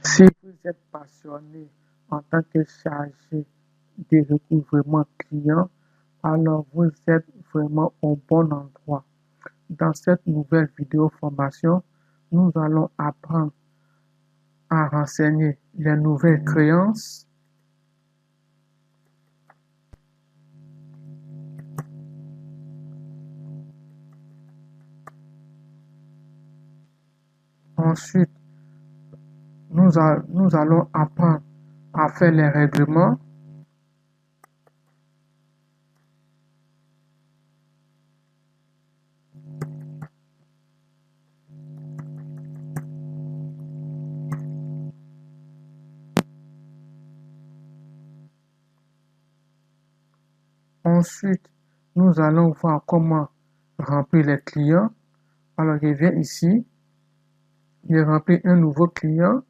Si vous êtes passionné en tant que chargé de recouvrement client, alors vous êtes vraiment au bon endroit. Dans cette nouvelle vidéo formation, nous allons apprendre à renseigner les nouvelles créances, ensuite nous allons apprendre à faire les règlements, ensuite nous allons voir comment remplir les clients. Alors je viens ici, je remplis un nouveau client.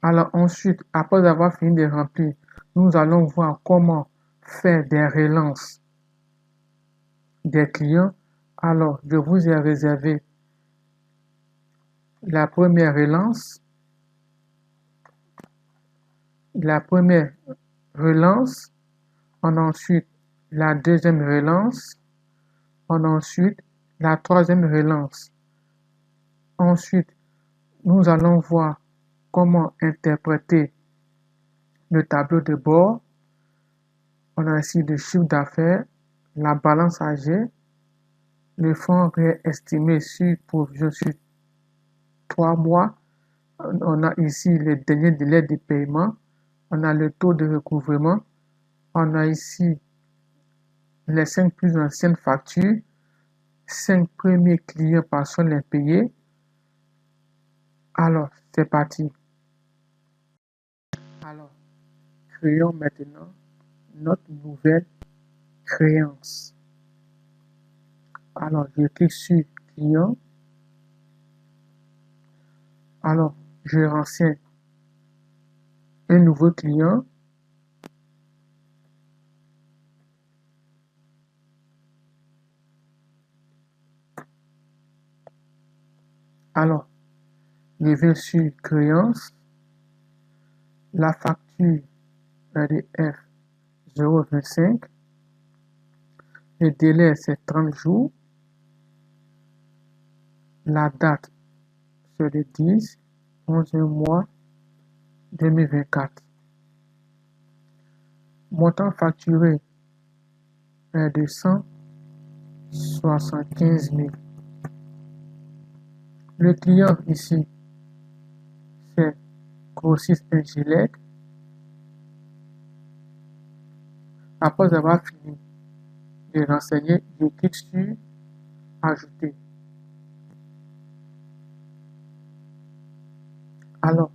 Alors ensuite, après avoir fini de remplir, nous allons voir comment faire des relances des clients. Alors, je vous ai réservé la première relance, ensuite la deuxième relance, ensuite la troisième relance. Ensuite, nous allons voir comment interpréter le tableau de bord. On a ici le chiffre d'affaires, la balance âgée, le fonds réel estimé sur provision sur 3 mois. On a ici les derniers délais de paiement. On a le taux de recouvrement. On a ici les 5 plus anciennes factures. 5 premiers clients par son impayés. Alors, c'est parti. Alors, créons maintenant notre nouvelle créance. Alors, je clique sur client. Alors, je renseigne un nouveau client. Alors, je vais sur créance. La facture RDF 0,25. Le délai, c'est 30 jours. La date, c'est le 10, 11e mois 2024. Montant facturé est de 175 000. Le client ici, c'est Grossiste Ingilec. Après avoir fini de renseigner, je clique sur Ajouter. Alors,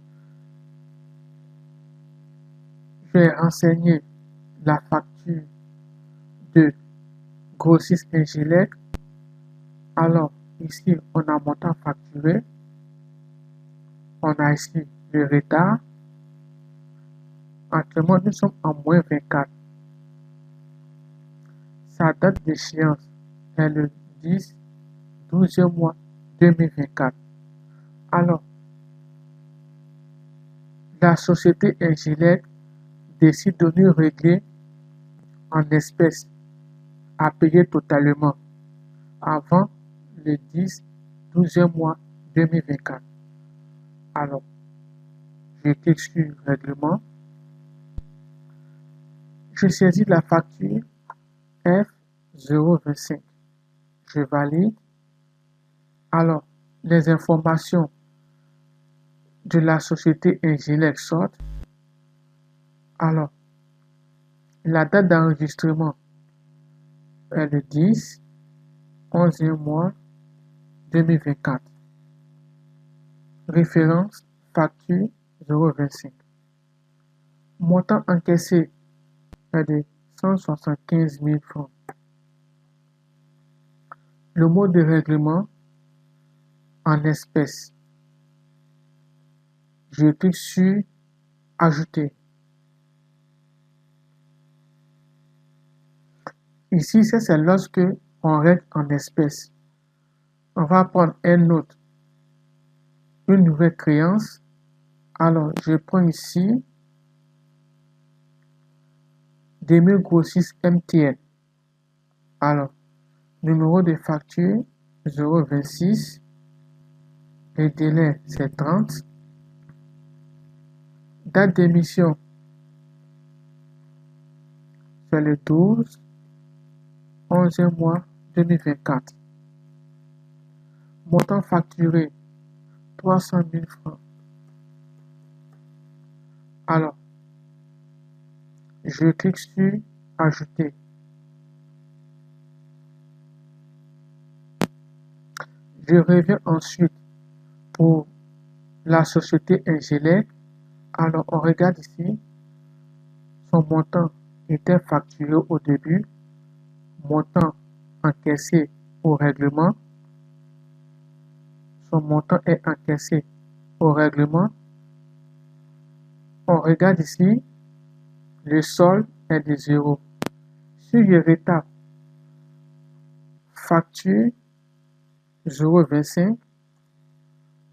je vais renseigner la facture de Grossiste Ingilec. Alors, ici, on a montant facturé. On a ici le retard. Actuellement, nous sommes en moins 24. Sa date d'échéance est le 10, 12e mois 2024. Alors, la société Ingilec décide de nous régler en espèces à payer totalement avant le 10, 12e mois 2024. Alors, je clique sur Règlement. Je saisis la facture F025. Je valide. Alors, les informations de la société Ingilec sortent. Alors, la date d'enregistrement est le 10, 11e mois 2024. Référence facture 0,25. Montant encaissé est de 175 000 francs. Le mot de règlement en espèces. Je clique sur Ajouter. Ici, c'est lorsque on règle en espèces. On va prendre une nouvelle créance. Alors, je prends ici Demir Grossiste MTN. Alors, numéro de facture 026. Le délai, c'est 30. Date d'émission, c'est le 12, 11e mois 2024. Montant facturé, 300 000 francs. Alors, je clique sur Ajouter. Je reviens ensuite pour la société Ingelec. Alors, on regarde ici. Son montant était facturé au début. Montant encaissé au règlement. Son montant est encaissé au règlement. On regarde ici. Le solde est de 0. Si je retape facture 0,25,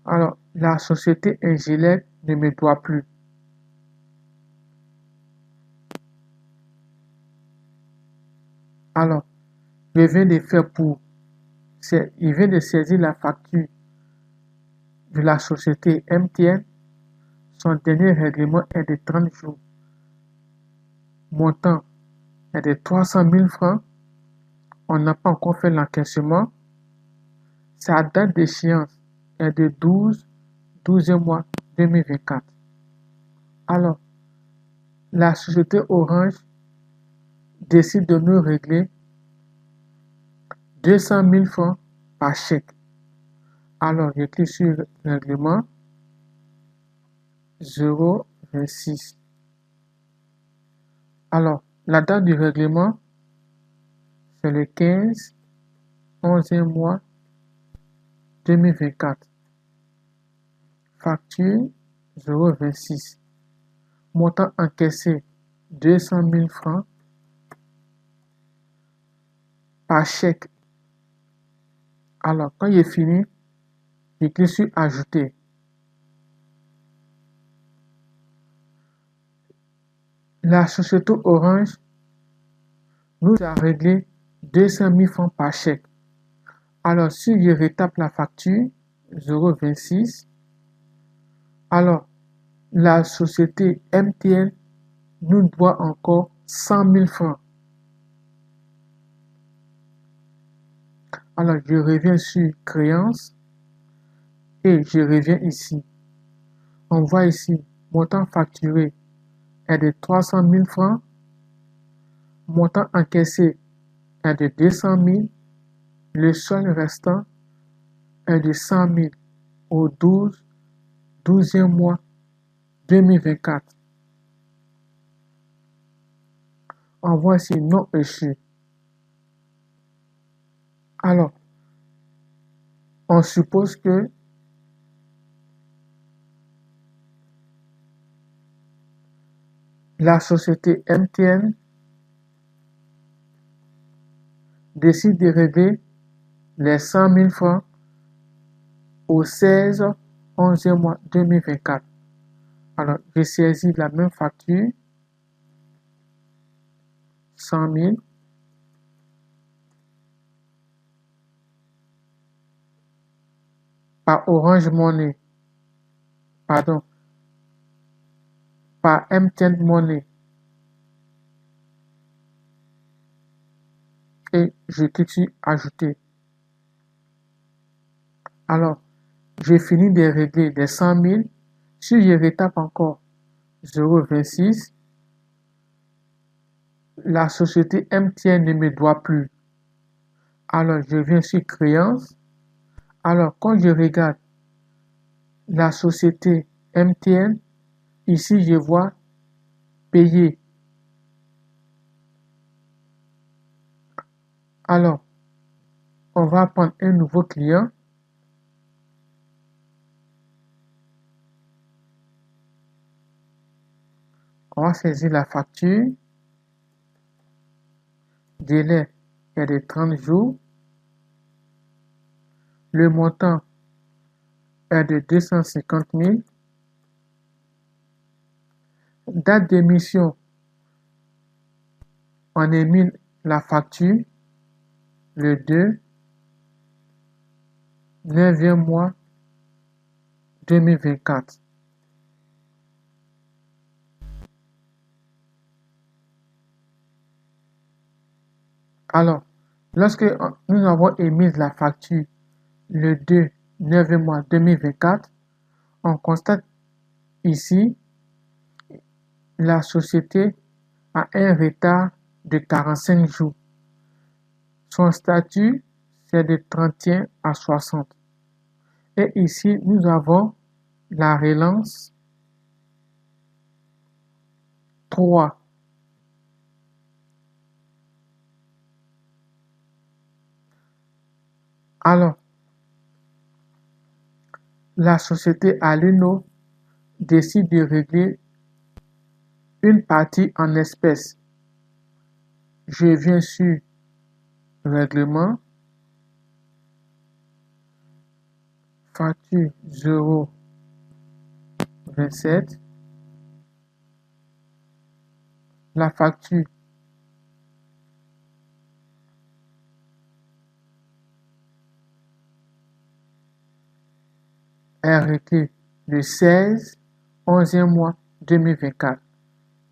alors la société Ingelec ne me doit plus. Alors, je viens de faire il vient de saisir la facture de la société MTN. Son dernier règlement est de 30 jours. Montant est de 300 000 francs. On n'a pas encore fait l'encaissement. Sa date d'échéance est de 12e mois 2024. Alors, la société Orange décide de nous régler 200 000 francs par chèque. Alors, je clique sur règlement 026. Alors, la date du règlement, c'est le 15, 11e mois 2024. Facture 026. Montant encaissé 200 000 francs par chèque. Alors, quand j'ai fini, je clique sur Ajouter. La société Orange nous a réglé 200 000 francs par chèque. Alors, si je retape la facture 026, alors la société MTN nous doit encore 100 000 francs. Alors, je reviens sur créance et je reviens ici. On voit ici, montant facturé est de 300 000 francs. Montant encaissé est de 200 000. Le solde restant est de 100 000 au 12e mois 2024. On voit ici non reçu. Alors, on suppose que la société MTN décide de régler les 100 000 francs au 16, 11e mois 2024. Alors, je saisis la même facture, 100 000. Par Orange Money, pardon, par MTN Money. Et je clique sur Ajouter. Alors, j'ai fini de régler les 100 000. Si je retape encore 0,26, la société MTN ne me doit plus. Alors, je viens sur Créance. Alors, quand je regarde la société MTN, ici, je vois payer. Alors, on va prendre un nouveau client. On va saisir la facture délai est de 30 jours. Le montant est de 250 000. Date d'émission, on émet la facture le 2, 9e mois 2024. Alors, lorsque nous avons émis la facture le 2, 9e mois 2024, on constate ici la société a un retard de 45 jours. Son statut, c'est de 31 à 60. Et ici, nous avons la relance 3. Alors, la société Alino décide de régler une partie en espèces. Je viens sur règlement, facture 0,27. La facture est arrêtée le 16, 11e mois 2024.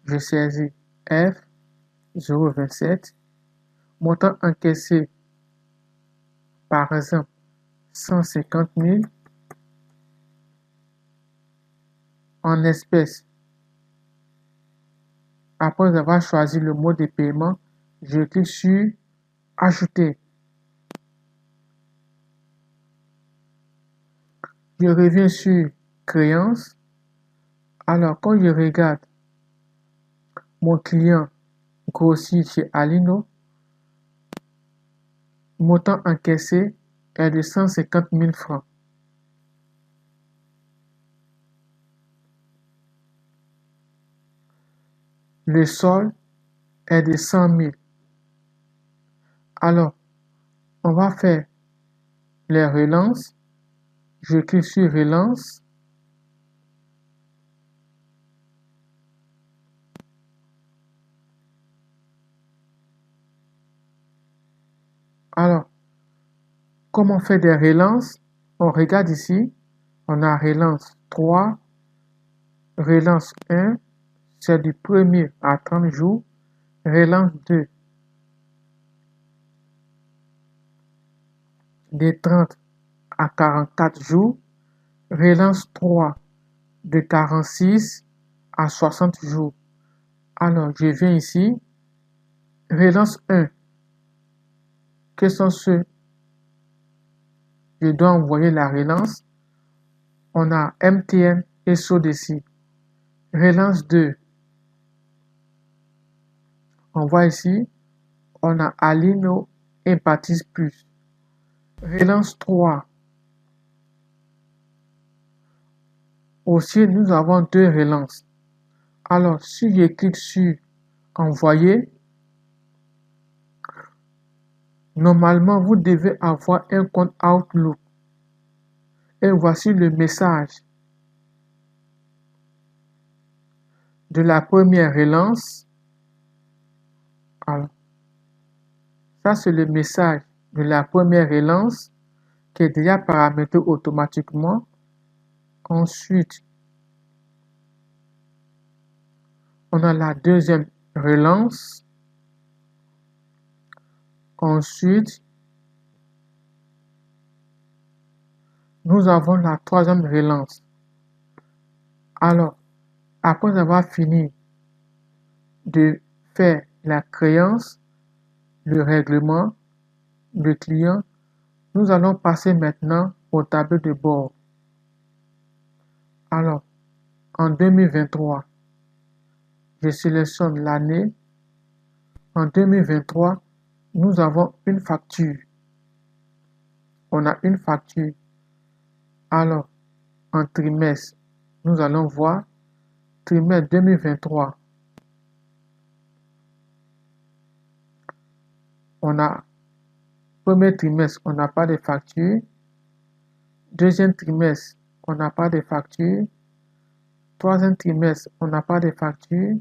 Je saisis F 0,27. Montant encaissé, par exemple, 150 000 en espèces. Après avoir choisi le mode de paiement, je clique sur Ajouter. Je reviens sur Créance. Alors, quand je regarde mon client grossit chez Alino, montant encaissé est de 150 000 francs. Le solde est de 100 000. Alors, on va faire les relances. Je clique sur Relance. Alors, comment on fait des relances? On regarde ici. On a relance 3, relance 1, c'est du 1er à 30 jours. Relance 2, de 30 à 44 jours. Relance 3, de 46 à 60 jours. Alors, je viens ici. Relance 1. Quels sont ceux? Je dois envoyer la relance. On a MTN et SODECI. Relance 2. On voit ici, on a Alino et Baptiste Plus. Relance 3. Aussi, nous avons deux relances. Alors, si je clique sur Envoyer, normalement, vous devez avoir un compte Outlook. Et voici le message de la première relance. Alors, ça, c'est le message de la première relance qui est déjà paramétré automatiquement. Ensuite, on a la deuxième relance. Ensuite, nous avons la troisième relance. Alors, après avoir fini de faire la créance, le règlement, le client, nous allons passer maintenant au tableau de bord. Alors, en 2023, je sélectionne l'année. En 2023, nous avons une facture. On a une facture. Alors, en trimestre, nous allons voir trimestre 2023. on a premier trimestre, on n'a pas de facture. Deuxième trimestre, on n'a pas de facture. Troisième trimestre, on n'a pas de facture.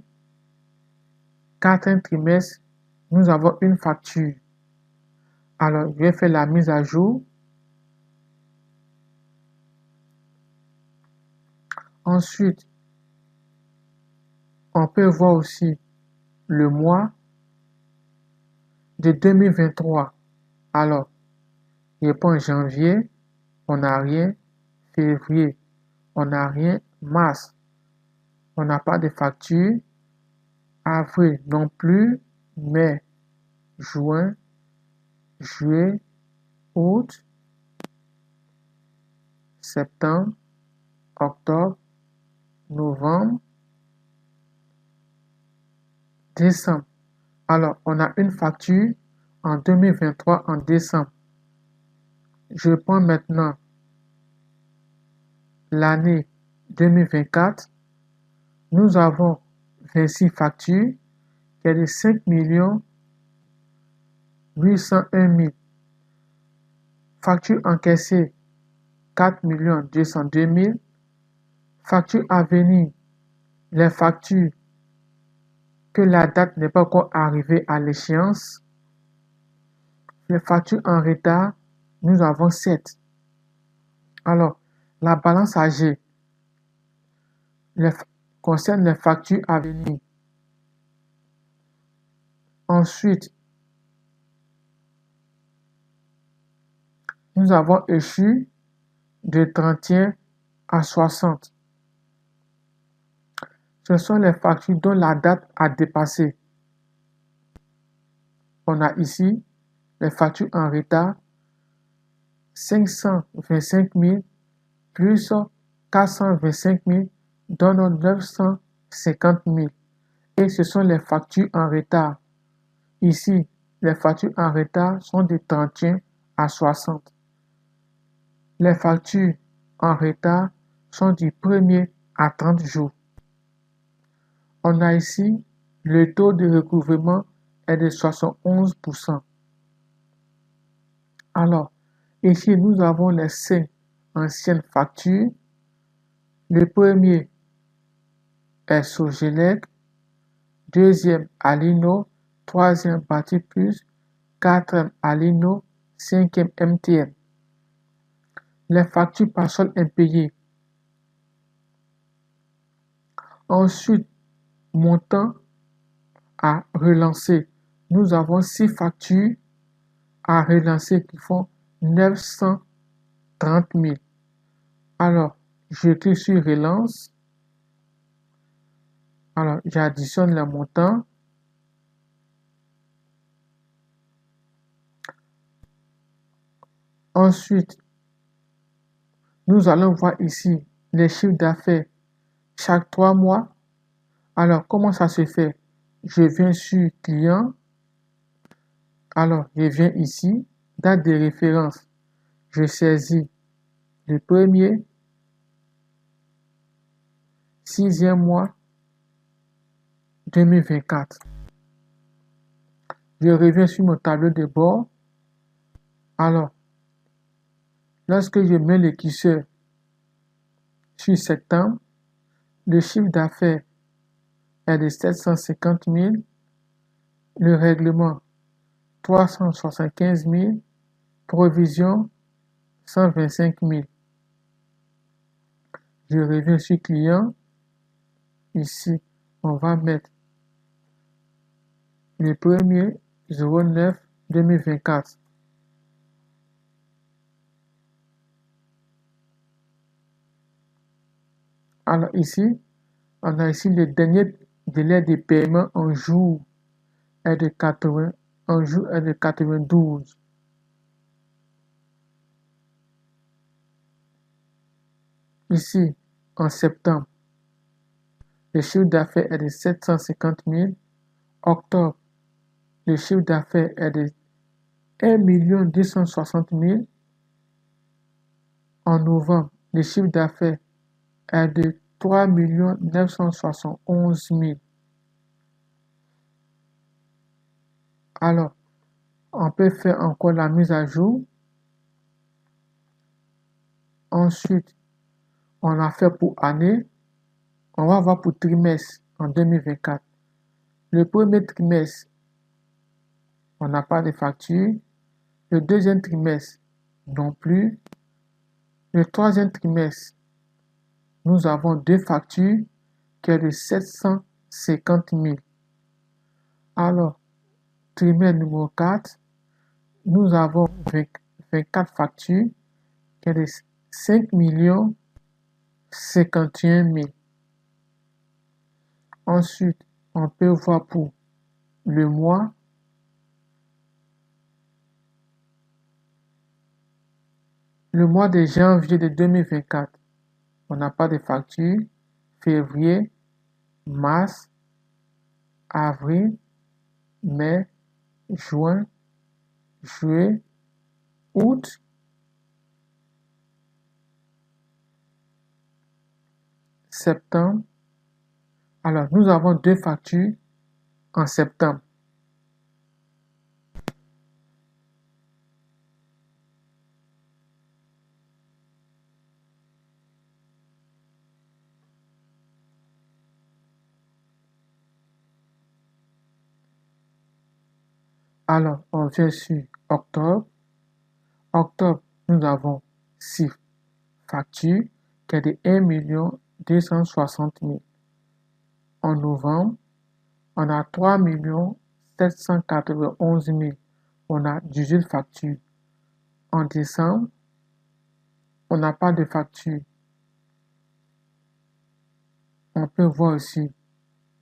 Quatrième trimestre, nous avons une facture. Alors, je vais faire la mise à jour. Ensuite, on peut voir aussi le mois de 2023. Alors, je prends janvier, on n'a rien. Février, on n'a rien. Mars, on n'a pas de facture. Avril non plus. Mai, juin, juillet, août, septembre, octobre, novembre, décembre. Alors, on a une facture en 2023 en décembre. Je prends maintenant l'année 2024. Nous avons 26 factures qui est de 5 801 000. Facture encaissée 4 202 000. Facture à venir, les factures que la date n'est pas encore arrivée à l'échéance. Les factures en retard, nous avons 7. Alors, la balance âgée concerne les factures à venir. Ensuite, nous avons échu de 31 à 60. Ce sont les factures dont la date a dépassé. On a ici les factures en retard 525 000 plus 425 000 donne 950 000. Et ce sont les factures en retard. Ici, les factures en retard sont de 31 à 60. Les factures en retard sont du 1er à 30 jours. On a ici le taux de recouvrement est de 71%. Alors, ici, nous avons les 5 anciennes factures. Le premier est Sogelec, deuxième Alino, troisième Bati Plus, quatrième Alino, cinquième MTN. Les factures par sol impayées. Ensuite, montant à relancer. Nous avons 6 factures à relancer qui font 930 000. Alors, je clique sur relance. Alors, j'additionne les montants. Ensuite, nous allons voir ici les chiffres d'affaires chaque 3 mois. Alors, comment ça se fait? Je viens sur client. Alors, je viens ici, date de référence. Je saisis le premier, 6e mois 2024. Je reviens sur mon tableau de bord. Alors, lorsque je mets le curseur sur septembre, le chiffre d'affaires est de 750 000, le règlement 375 000, provision 125 000. Je reviens sur client. Ici, on va mettre le premier 09 2024. Alors ici, on a ici le dernier délai de paiement en jour est de 80, en jour est de 92. Ici, en septembre, le chiffre d'affaires est de 750 000. Octobre, le chiffre d'affaires est de 1 260 000. En novembre, le chiffre d'affaires est de 3 971 000. Alors, On peut faire encore la mise à jour. Ensuite, on a fait pour année. On va voir pour trimestre en 2024. Le premier trimestre, on n'a pas de facture. Le deuxième trimestre, non plus. Le troisième trimestre, nous avons deux factures qui est de 750 000. Alors, trimestre numéro 4, nous avons 24 factures qui est de 5 51 000. Ensuite, on peut voir pour le mois. Le mois de janvier de 2024, on n'a pas de facture. Février, mars, avril, mai, juin, juillet, août, septembre. Alors, nous avons deux factures en septembre. Alors, on vient sur octobre. Octobre, nous avons 6 factures qui est de 1 260 000. En novembre, on a 3 791 000. On a 18 factures. En décembre, on n'a pas de facture. On peut voir ici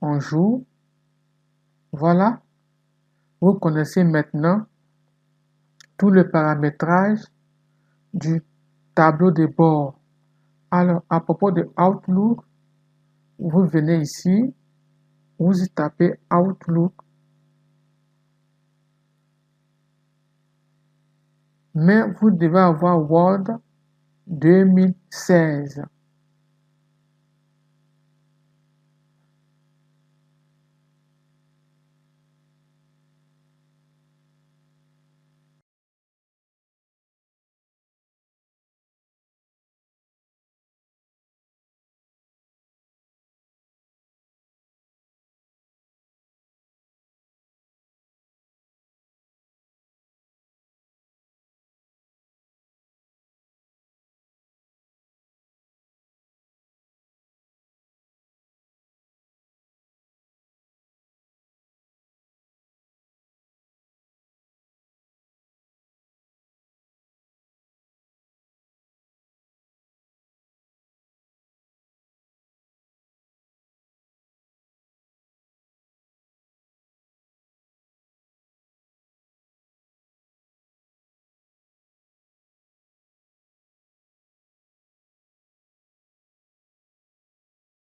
en jour. Voilà. Vous connaissez maintenant tout le paramétrage du tableau de bord. Alors, à propos de Outlook, vous venez ici, vous y tapez Outlook, mais vous devez avoir Word 2016.